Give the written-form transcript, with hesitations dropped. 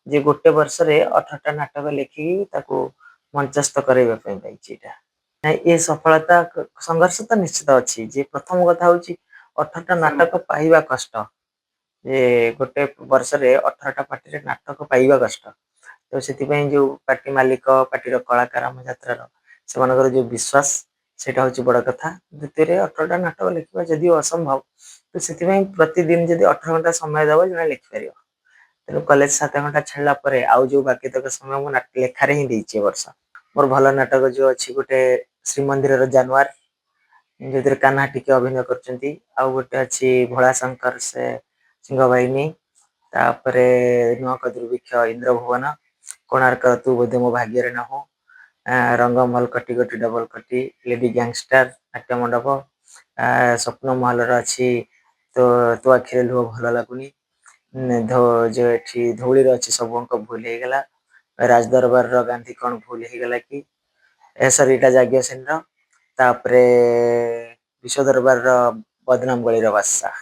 ଯେ ଗୋଟେ ବର୍ଷରେ 18ଟା ନାଟକ ଲେଖିକି ତାକୁ ମଞ୍ଚସ୍ଥ କରାଇବା ପାଇଁ ପାଇଛି ଏଇଟା। ନାଇଁ ଏ ସଫଳତା ସଂଘର୍ଷ ତ ନିଶ୍ଚିତ ଅଛି। ଯେ ପ୍ରଥମ କଥା ହଉଛି 18ଟା ନାଟକ ପାଇବା କଷ୍ଟ। ଯେ ଗୋଟେ ବର୍ଷରେ 18ଟା ପାର୍ଟିରେ ନାଟକ ପାଇବା କଷ୍ଟ। ତ ସେଥିପାଇଁ ଯୋଉ ପାର୍ଟି ମାଲିକ ପାର୍ଟିର କଳାକାର ଆମ ଯାତ୍ରାର ସେମାନଙ୍କର ଯୋଉ ବିଶ୍ୱାସ ସେଇଟା ହଉଛି ବଡ କଥା। ଦ୍ୱିତୀୟରେ 18ଟା ନାଟକ ଲେଖିବା ଯଦିଓ ଅସମ୍ଭବ ତ ସେଥିପାଇଁ ପ୍ରତିଦିନ ଯଦି 18 ଘଣ୍ଟା ସମୟ ଦବ ଜଣେ ଲେଖିପାରିବ। ତେଣୁ କଲେଜ 7 ଘଣ୍ଟା ଛାଡିଲା ପରେ ଆଉ ଯୋଉ ବାକି ତକ ସମୟ ମୁଁ ଲେଖାରେ ହିଁ ଦେଇଛି ଏ ବର୍ଷ। ମୋର ଭଲ ନାଟକ ଯୋଉ ଅଛି ଗୋଟେ ଶ୍ରୀମନ୍ଦିରର ଜାନୁଆର ଯୋଉଥିରେ କାହ୍ନା ଟିକେ ଅଭିନୟ କରୁଛନ୍ତି। ଆଉ ଗୋଟେ ଅଛି ଭୋଳା ଶଙ୍କର ସେ ସିଂହ ବାହିନୀ। ତାପରେ ନୂଆ ଦୁର୍ଭିକ୍ଷ ଇନ୍ଦ୍ରଭୁବନ, କୋଣାର୍କ ତୁ ବୋଧେ ମୋ ଭାଗ୍ୟରେ ନାହୁଁ, ରଙ୍ଗମହଲ କଟି କଟି ଡବଲ କଟି, ଲେଡି ଗ୍ୟାଙ୍ଗଷ୍ଟାର, ନାଟ୍ୟ ମଣ୍ଡପ, ସ୍ୱପ୍ନ ମହଲର ଅଛି ତୋ ଆଖିରେ ଲୁହ ଭଲ ଲାଗୁନି, ଯୋଉ ଏଠି ଧଉଳିରେ ଅଛି ସବୁ ଅଙ୍କ ଭୁଲ ହେଇଗଲା, ରାଜ ଦରବାରର ଗାନ୍ଧୀ କଣ ଭୁଲ ହେଇଗଲା କି, ସରି ଏଇଟା ଯାଜ୍ଞ ସେନର, ତାପରେ ବିଶ୍ଵ ଦରବାରର ବଦନାମ ଗଳିର ବାଦଶାହ।